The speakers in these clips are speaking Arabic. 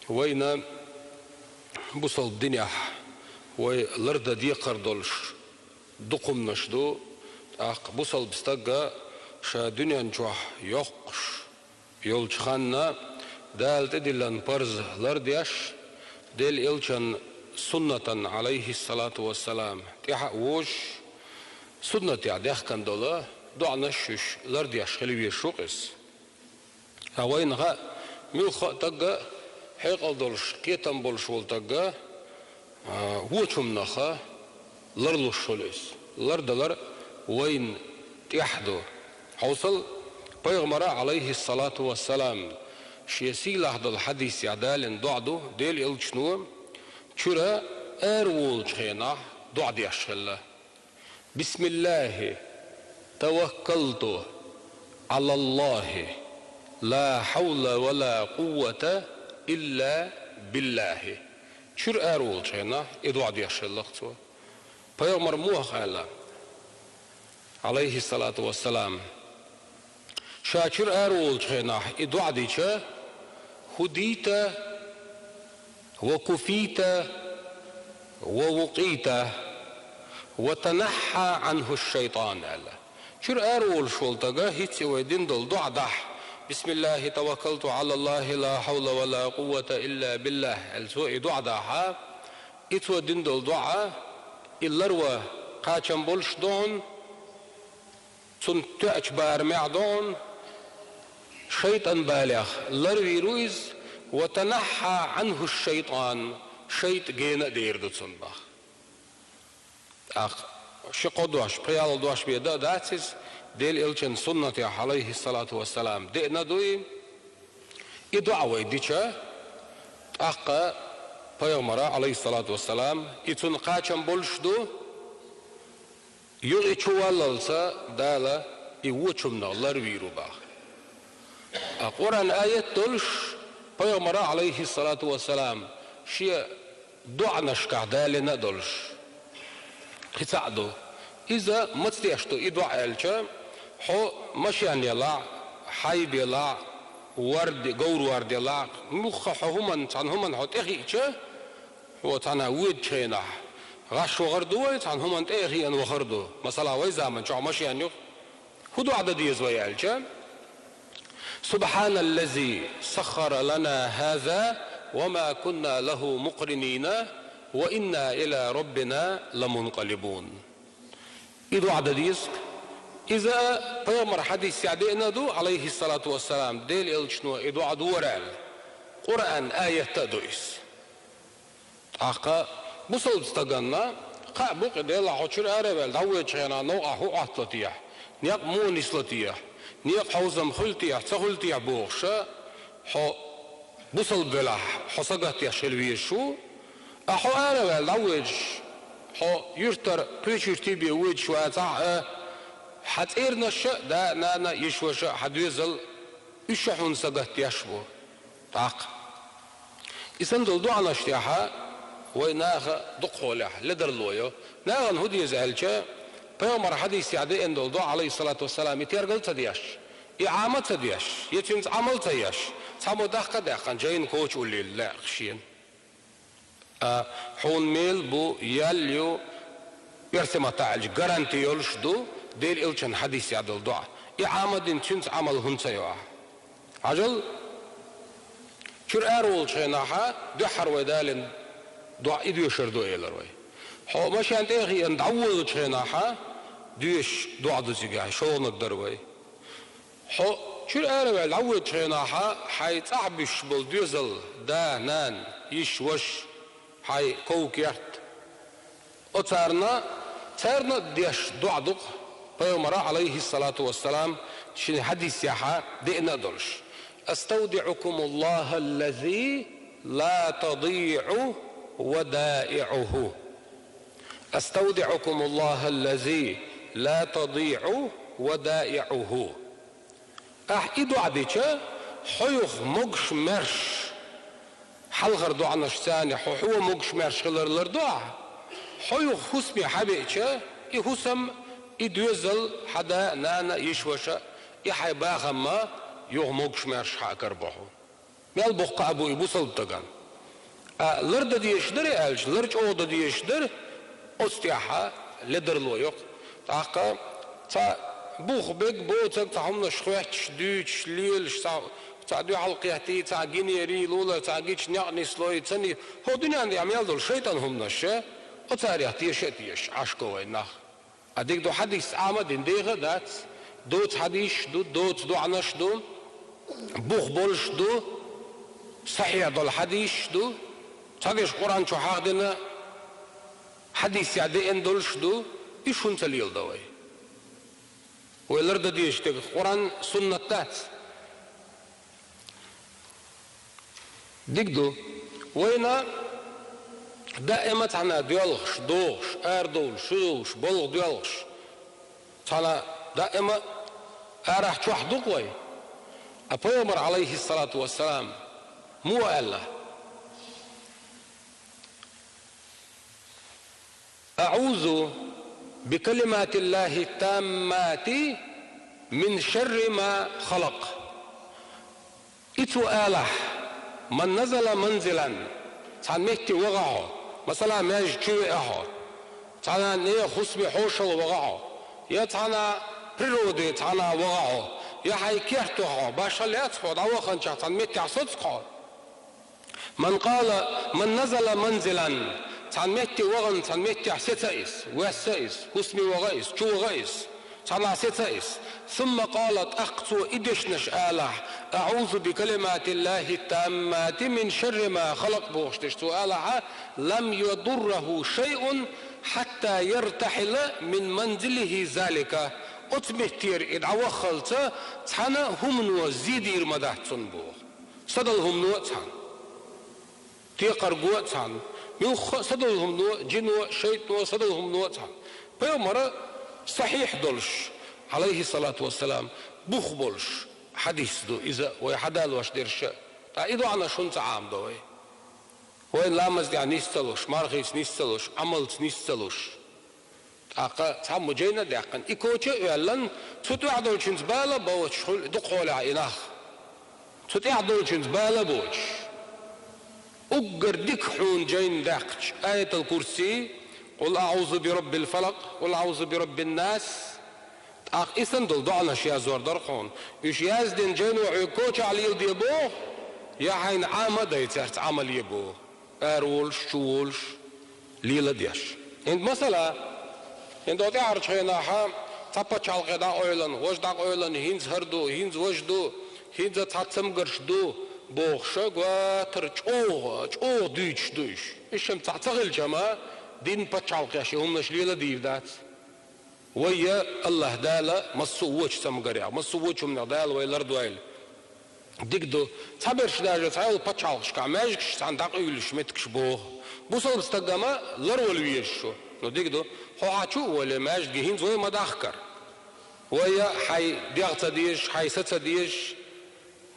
وين بوصل الدنيا والارض دي قردولش دقم نشدو بوصل بستقى شا دنيا نجوح يوقش يولش خاننا دال تدلن برز لاردياش ديل إلشان سنة عليه الصلاة والسلام تيحق ووش سنة يعديخ كان دولا دعنا الشش لاردياش خليوية الشوقس هوين غا ميلخو تقى حيقل دولش كيتن بولش والتقى ووشم نخا لرلو الشوليس لردلر وين تيحدو حوصل بيغمرا عليه الصلاة والسلام شيسي لحظة الحديث يعدال دعدو ديل يلشنو شورا أرول شينا دعد يشغل بسم الله توكلت على الله لا حول ولا قوة إلا بالله شور أرول شينا إدعد يشغل بيغمر موخالا عليه الصلاة والسلام شاكر أرول شينا إدعدي شا هديت وكفيت ووقيت وتنحى عنه الشيطان ألا شر أرول شولتقى هيتي ويدين دل دعدح بسم الله توكلت على الله لا حول ولا قوة إلا بالله السوء دعدحا إتو دين دل دعا اللروة قاچن بولش دون سنتعج بارمع دون شيطان بالغ لروي رويز وتنحى عنه الشيطان شيط جينا دير دوتسنبخ شقو دوش قيال دوش بيدا داتس ديل إلشن سنة عليه الصلاة والسلام دينا دوي إدعوة ديشا أقا بيغمرا عليه الصلاة والسلام إتن قاچن بولش دو يغي چواللسا دالا إيوچمنا لروي روباخ قرآن آية دولش بيغمرا عليه الصلاة والسلام شيء دعنا شكعدالنا دولش خسعدو إذا ما تستيشتو إدعا إلشا حو مشيان يلا حيب يلا ورد قور ورد يلا مخ حهما تعنهما حو تأخيشا هو تعنى ويد شينا غش وغردو تعنهما تأخيان وغردو مثلا ويزامن شو مشيان يخ هدو عدد يزوي إلشا سبحان الذي سخر لنا هذا وما كنا له مقرنين وإنا إلى ربنا لمنقلبون إذا عدديس إذا بيامر حديث يعدينا دو عليه الصلاة والسلام ديل إلشنو إذا عدو ورال قرآن آية تدويس أقا بصل استغنى قابق ديل عشر أربال دعوة شينا نوعه أطلتيح نيق مونس لتيح نيق حوزم خلتيح تخلتيح بوغشا حو بصل بلاح حصقت يشلوي شو أحو أربال دعوة حو يرتر قيش يرتبي ويج شواتع حتيرنا الشا دا نانا يشوشا حدوزل يشحون سقت يشبو تعق يسندل دعنا اشتياحا ويناخ دقولح لدر لويو ناغن هدي زعلشا بيومر حديث يعدي اندل دعا عليه الصلاة والسلام يتيرقل تدياش إعامة تدياش يتيمت عمل تدياش تامو داقا داقا جاين كوش ولي لا خشين حون ميل بو ياليو يرسم تعالج جارانتي يولشدو ديل إلشان حديث يعدل دعا إعامة دين تنت عمل هنسيوا عجل شر أرول شيناها دحر ودالن دعا إدو يشردو إيلروي حو ماشي أنت إخي أن دعوه شيناها ديش دعا دزيقاي شو نقدروي حو شر أرول دعوه شيناها حي تعبش بالديزل دا نان يش وش حي كوك يرت وتارنا ديش دعا دق بيومر عليه الصلاة والسلام شن حديث ياحا دينا دولش استودعكم الله الذي لا تضيع ودائعه استودعكم الله الذي لا تضيع ودائعه إدو عديشا حيوخ مقش مرش حلغر دعنا شتاني حو مقش مرش خلر لردوع حيوخ خسمي حبيشا يخسم يدوزل حدا نانا يشوشا يحي باغما يغمقش مرش حاكر بحو Mel boqqa abu ibu saltagan. Lırda diyeşdir elç, lırç oda diyeşdir. Ostiaha lederlo yok. Taka ta buh beg bo ta tahumna şkhwach düç lil ta dü halqiyati ta gineri lula ta giç naqni sloy tani ho dünyan yamel dol şeytan humnaşa o tarih diyeşet diyeş aşko nach. Adik do hadis amadin dege dat دوت حديش دو دوت دو عناش دو بوخ بولش دو صحيح دو الحديش دو تاقيش قرآن شو حاقدنا حديث يعدي ان دولش دو ايشون تليل دوي ويلرد ديش تاق قرآن سنة تات ديك دو وينا دائما تانا ديالغش دوغش اردول شوش بولغ ديالغش تانا دائما راح توحدو قوي أبومر عليه الصلاة والسلام مو الله أعوذ بكلمات الله التامات من شر ما خلق إتو آله من نزل منزلا تعال مهتي وغعه مثلا ماج تشوئه تعال نيه خصمي حوشل وغعه يتعنا природы тана вагао я хайкертого башалят ход авахан чатан метясоцко من قال من نزل منزلا تان متي وغن تان متي ستايس وسايس حسمي وغايس شو غايس تان ستايس ثم قالت اقصو ادشنش اله اعوذ بكلمات الله التامات من شر ما خلق بوشتش سؤالها لم يضره شيء حتى يرتحل من منزله ذلك أتمتير إذا وخلت تحنا هم نو زيدير مدح تنبوه صدلهم نو تحن تيقر قوة تحن من صدلهم نو جنو شيط نو صدلهم نو تحن بيومر صحيح دولش عليه الصلاة والسلام بوخ بولش حديث دو إذا ويحدال واش ديرش تا إذا أنا شنت عام دوي وين لامز يعني نيستلوش مارغيس نيستلوش عملت نيستلوش أقا تعمو جينا داقن إيكوتي يعلن تتعدل جنس بالا بوش دقول عيناخ تتعدل جنس بالا بوش أقر دكحون جين داقش آية الكرسي قل أعوذ برب الفلق قل أعوذ برب الناس أق إسن دل دعنا شيا زور درخون يش يازدن جين وعيكوتي على يلدي بوه يا حين عامة يتعرت عمل يبوه أرولش شولش ليلة ديش عند مسألة عند وقت عرش هناها تبا چالقه دا اويلن وش دا اويلن هينز هردو هينز وشدو هينز تاتسم گرشدو بوخشا گواتر چوغ دوش دوش اشم تعتغل جما دين با چالقه شهم نشليلة ديف دات ويا الله دالا مصو وش سمگريا مصو وشم ندال ويلرد ويل ديك دو تابرش داجة تعال با چالقش كاماجكش تانداق ايلش متكش بوخ بوصل بستقدما لرول ويرشو نو ديك دو هو عاشو ولا ماش جهين زوي ما داخكر ويا حي ديغتا ديش حي ستا ديش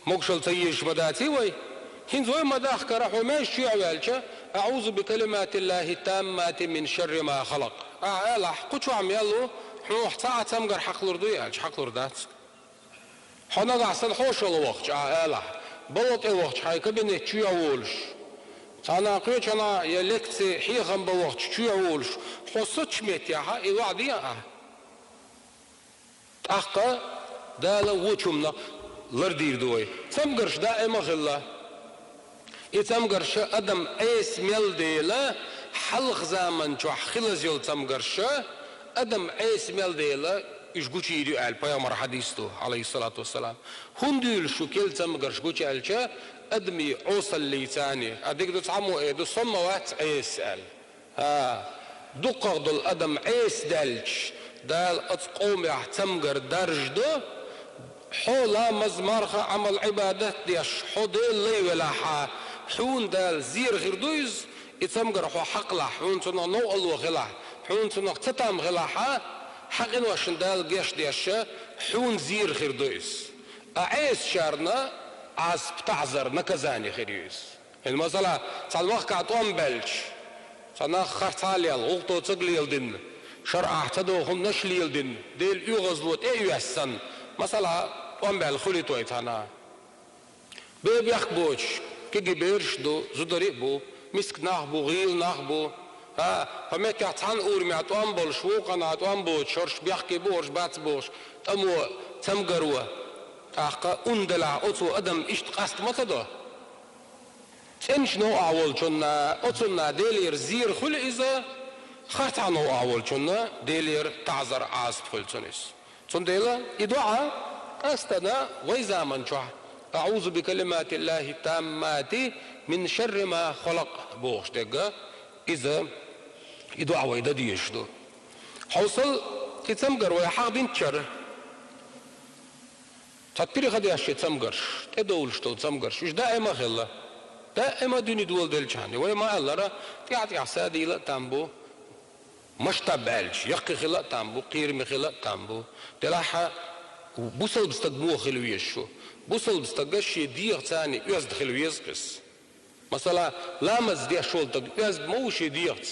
مقشل تيش بداتي وي هين زوي ما داخكر هو ماش يعوالك أعوذ بكلمات الله التامات من شر ما خلق لا قوتو عم يالو حنو حتى تمقر حق لردو حق لردات حنا قاعسن خوش الوقت لا بلط الوقت حي كبني تشياولش تانا قيش أنا يلكتي حيخم بوقت شو يقولش حصتش متيها الوعديها أحقا دالا وچمنا لردير دوي تمقرش دائما غلا يتمقرش أدم أيس ميل ديلا حلق زمن جو خلز يل تمقرش أدم أيس ميل ديلا إشجوتي يدو على بيامر حديثه عليه الصلاة والسلام هنديل شو كل تمقرش جوتي على أدمي عوصل ليتاني أديك دو تعمو إيه دو صموات عيسال دقق دو الأدم عيس دالش دال أتقوم يحتمقر درج دو حولا مزمارخة عمل عبادات ديش حو ديل لي ولاحا حون دال زير غير دويز يتمقر حو حقلا حون تنو نو ألو غلا حون تنو تتام غلاحا حقين واشن دال قيش ديش حون زير غير دويز أعيس شارنا عاس بتعذر نكزاني خريس المسألة تعالوخ عطوان بلش تناخ خرطالي الغلطو تقلي الدن شرع احتدوهم نشلي الدن ديل يغزلوت ايه يحسن مسألة وان بل خلي تويتانا بيبيخ بوش كي بيرش دو زدري بو مسك ناخبو غيل ناخبو فمت يعطان أور ميات أمبل شوق أنا أمبل شرش بيحكي بورش بات بورش تمو تمجروا أحقا أندلع أتو أدم إشت قاست متدا تنش نو أول جنا أتونا ديلير زير خل إذا خات عنو أول جنا ديلير تعذر عاصب خل تنس تنديلا إدعاء أستنا ويزامن شو أعوذ بكلمات الله التامات من شر ما خلق بوش دقة إذا إدعاء وإذا ديشدو حوصل تتمجر ويحق بنت شر تطبيري خدي أشي تمجرش تدولش تو تمجرش مش دائما خلا دائما دوني دول دلشاني وما الله را تعطي عسادي لا تامبو مش تبالش يقي خلا تامبو قيرمي خلا تامبو تلاحا بوصل بستقموه خلويشو بوصل بستقش ديغ ثاني يزد خلويزقس مثلا لامز دي شولتك يزد موش ديغت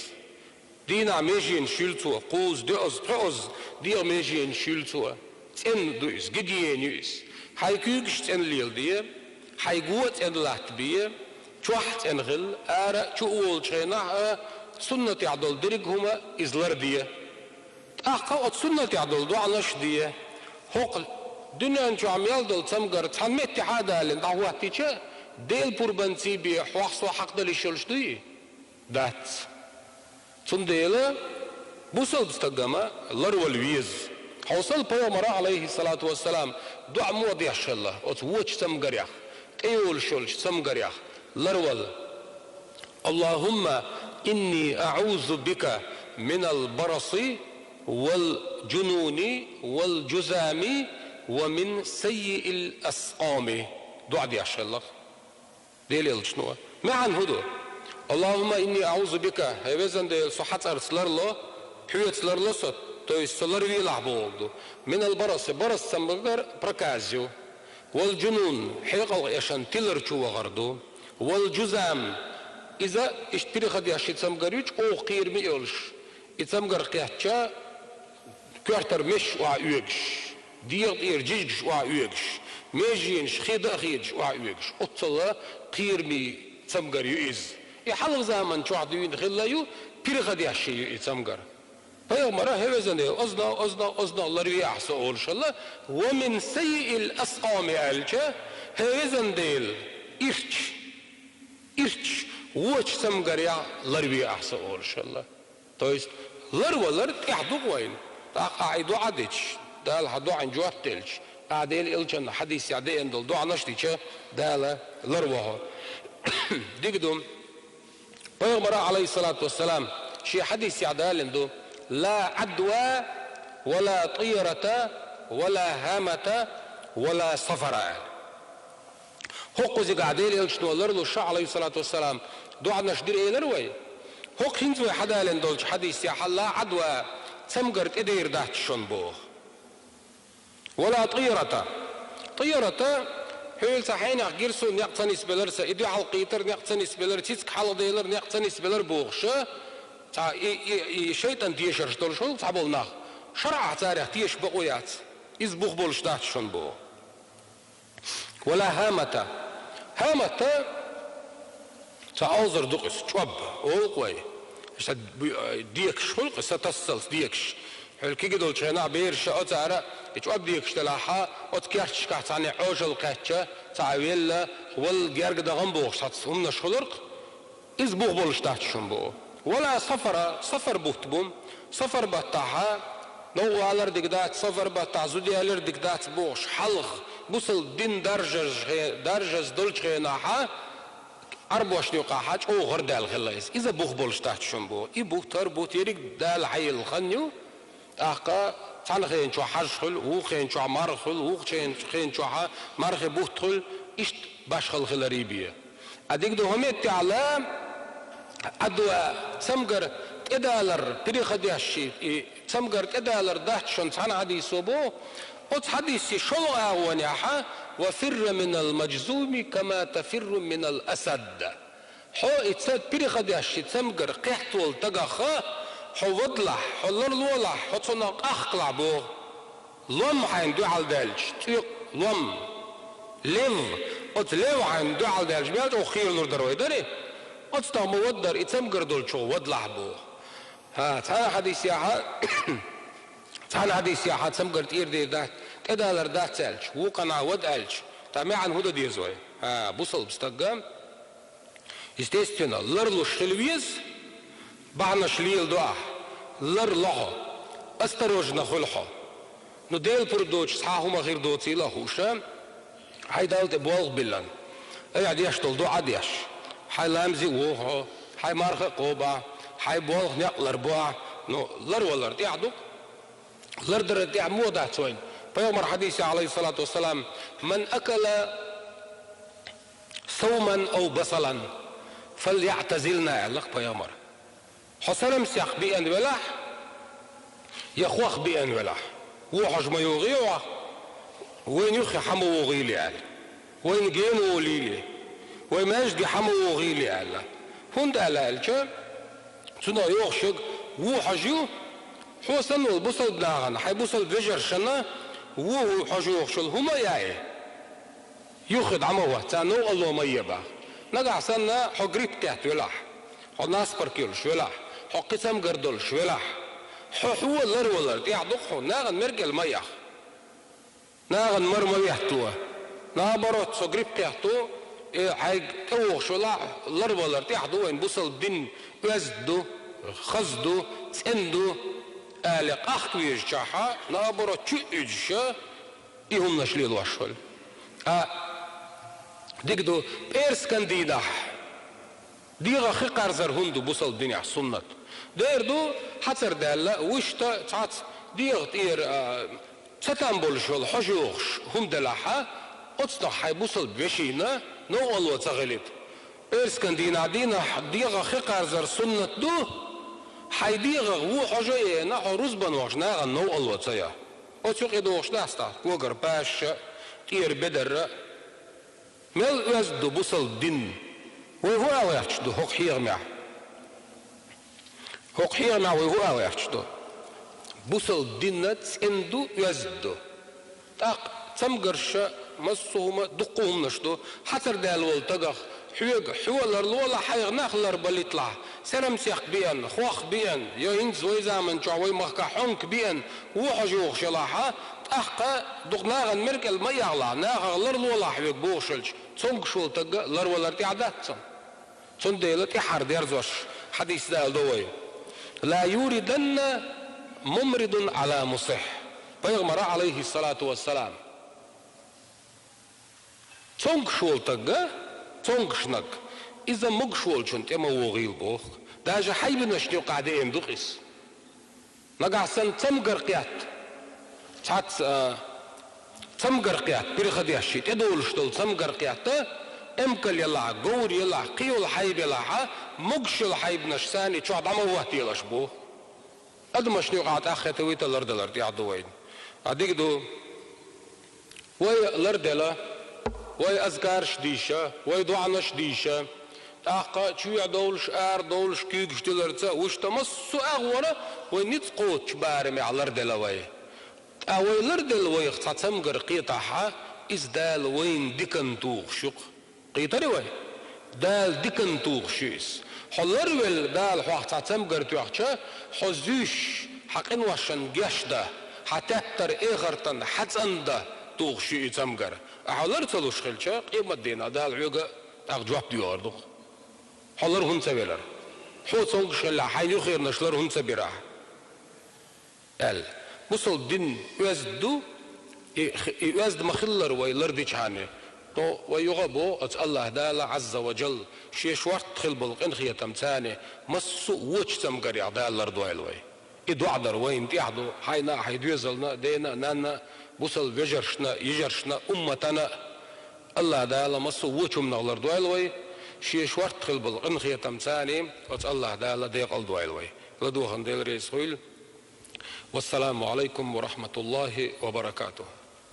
دينا ميجين شيلتو قوز دعز حوز ديغ ميجين شيلتو تن دويس جديين يويس حيكوكش تن ليل دي حيقوت ان لات بيه شوحت ان غل ارى شؤول شيناها سنة عدل درق هما ازلر دي احقا سنة عدل دعنش دي هوق دنيا انشو عم يلدل تمقر تحميت حادا لن دعواتي چه ديل بربنسي بي حوحصو حق دل يشلش دي دات تنديلا بوصل بستقما لرول ويز حوصل بيومرا عليه الصلاة والسلام دع موضيح شالله وتوش تمقريخ ايول شلش تمقريخ لرول اللهم إني أعوذ بك من البرص والجنون والجزام ومن سيء الأسقام دعا دي عشان الله ديلي شنو معا هدو اللهم إني أعوذ بك هيوزن دي صحات أرسلر الله حوية سلر الله صد تو يسلر ويلعبو من البرص برص سمبر بركازيو والجنون حيقل يشان تلر شو غردو والجزام إذا اشتري خدي عشي تسمقريش أو قير ميولش يتسمقر قيحتشا كوارتر مش وعيوكش ديغ إرجيجش وعيوكش ميجينش خيدا خيدش وعيوكش أطلع قير مي تسمقر يؤيز يحلق زمن شو عدوين خلايو بير خدي عشي يتسمقر فيوم مرة هيوزن أزنا الله ريا أحسن أول شاء ومن سيء الأسقام ألجا هيوزن ديل إرش وش سمقريا لربي أحسن أول شاء تويس لر تحدق وين قاعدو عدتش دال حدو عن جوات تلش قاعدين إلجن حديث يعدين دل دعا نشتيش دال لروه ديقدم بيغمر عليه الصلاة والسلام شي حديث يعدال دو لا عدوى ولا طيرة ولا هامة ولا صفرة هوق زي قاعدين إلجن ولردو الشيء عليه الصلاة والسلام دعا نشدير إيه لروي هوق هنتوي حدالين دولش حديث يحل لا عدوى سمقرت إدير دهت شنبوه ولا طيرة هيل سحين غيرسون نقتنس بلرسا إدي حلقيتر نقتنس بلر تيسك حال ديلر نقتنس بلر بوغشة تا شيطان تيشر شتول شول تعبولنا شرع تاريخ تيش بقويات إز بوغ بولش دهت شنبوه ولا هامة تعوزر دقس شوب أول قوي ديكش خلق ستسلس ديكش هلكي قدول شينا بيرش أتعرى يتوب ديكش تلاحا أتكيرش كحتاني عوجل قهتشا تعويل والجيرق دا غنبوغش هتصهمنا شخلرق إز بوغ بولش تحت شنبو ولا صفر بوغتبوم صفر بطاحا نوالر دقدات صفر بطاح زوديالر دقدات بوغش حلق بوصل دين درجز دولش غيناحا أربوش نيوقع حاج أو غردال خلاص إذا بوخ بولش تحت شنبو بوخ تربو تيرك دال حي الخنيو أحقا تعال خين شو حاج خل هو خين شو عمار خل هو خين شو مار خي بوخ خل إيش باش خل خلاريبية أديك دو هميت تعلم أدوا سمجر إدالر تريخ دياشي سمجر إدالر دهت شن تعال عدي صبو حديثي شو أونيحا وفر من المجزوم كما تفر من الأسد حو إتساد بيري خدياشي تسمقر قيحتول تقاخا حو وضلح حو لرلولح حو تصنق أخقلع بوغ لوم حين دو على دالج تيق لوم ليف لو عن دعال دال جبال أو خير نور دروي دري أتستعمل ودر إتسمجر دول شو ودلع بو ها تعال حديث سياحة تعال حديث سياحة تسمجر تير دي ده كده لردات سالش وقنا ود ألش تعمل عن هذا ديزوي ها بوصل بستقام естественно لرلو شلويز بعنا شليل دعاء لر لها أستروجنا خلها نديل بردوش صحاهما غير دوتي لهوشا هاي دالت بوالغ بلان اي عديش تلدو عديش هاي لامزي ووها هاي مارخ قوبا هاي بوالغ نقلر بوا نو لر ولر ديعدو لر در ديع مو داتوين فيوم الحديث عليه الصلاة والسلام من أكل ثوما أو بصلا فليعتزلنا علق فيومر حسنم سيخ بيان ولاح يخوخ بيان ولاح وحج ما يوغيوه وين يخي حمو وغيلي على وين جينو وليلي وين ماجدي حمو وغيلي على هند على الجا تنا يوخشق وحجيو حسن البصل بناغن حي بصل فجر شنا وحجيو يوخشل هما ياي يخد عموه تانو الله ما يبا نقع سنة حقريب تحت ولاح حو ناس بركيل شولاح حو قسم قردل شولاح حو لر ولر يعدقحو ناغن مرقل ميخ ناغن مرمى يحتوه نابروت سقريب تحتو حاج توغ شولاح لر ولر تحتو ان بوصل بن وزدو خزدو تندو آلق أختويج جاحا نابروت تشيجشا إيهم نشليل واشول ديكدو بيرس كان ديداح ديغا خقار زر هندو بوصل الدنيا سنت ديردو حتر دالا وشتا تعت ديغ تير تتنبول شول حجوغش هم دلاحا أتصنع حي بوصل بشينا نو الله تغلب بيرس كان دينا ديغا خقار زر سنت دو حي ديغا وو حجوية نحو رزبان وغشنا نو الله تيا أتسوق يدو وغشنا ستا وغر باش تير بدر مل وزدو بوصل دين وهو أويحشدو هوك حيرمع هوك حيرمع وهو أويحشدو بوصل دينت اندو وزدو تاق تمقرش مصوهما دقوهم نشدو حتر دال والتقخ حويق حوالر لولا حيغ ناخلر بليطلع سلام سيخ بيان خوخ بيان يهنز ويزامن جعوي مخكا حنك بيان وحجوغ شلاحا تاقا دق ناغن مركل ما يغلع ناغلر لولا حويق بوغشلش تونك شول تقا لر ولر تعدات تون ديلت يحر ديرزوش حديث دال دوي لا يوردن ممرض على مصح بيغمر عليه الصلاة والسلام تونك شول تقا تونك شنك إذا مقشول شنت إما وغيل بوخ داجا حيب نشنيو قاعدة يمدقس نقع سن تمقر قيات تعت تمقر قيات بريخد يشيت يدول شتول تمقر قيات امكل يلا قور يلا قيول حيب يلا مقشل حيب نشساني شو عدما وهتي يلا شبوه أدو مشنيو قاعد أخي تويت الأرض الأرض يعدو وين عديك دو وي الأرض يلا وي أذكار شديشة وي دعنا شديشة أحقا شو يعدولش دولش كيكش تلرتا وش تمسو أغورا ونتقوت بارمي على الأرض لوي أوي الأرض لوي تتمقر قيطاحا إز دال وين ديكن توغشق قيطة لوي دال ديكن توغشيس حلر ويل دال حوح تتمقر توغشا حزوش حقين وشن جشدا حتتر إغرتن حتندا توغشي تمقر أحلر تلوش خلشا قيمة دينا دال عيوغا أغجواب ديوردو حلر هنسا بيلر حو تونغش اللي حينيو خير نشلر هنسا بيراح بوصل دين يوزدو يوزد مخلر ويلر ديش هاني تو ويغبو ات الله دالا عز وجل شي شوارت تخل بلقين خيه تمتاني مسو وش تمقر يعدال لردو الوي إدو عدر وين تيحدو حينا حيدوزلنا دينا نانا بوصل فجرشنا يجرشنا أمتنا الله دالا مسو وش من لردو الوي شي شوارت تخل بلقين خيه تمتاني ات الله دالا ديق الدو الوي لدوخن ديل ريس خويل والسلام عليكم ورحمة الله وبركاته.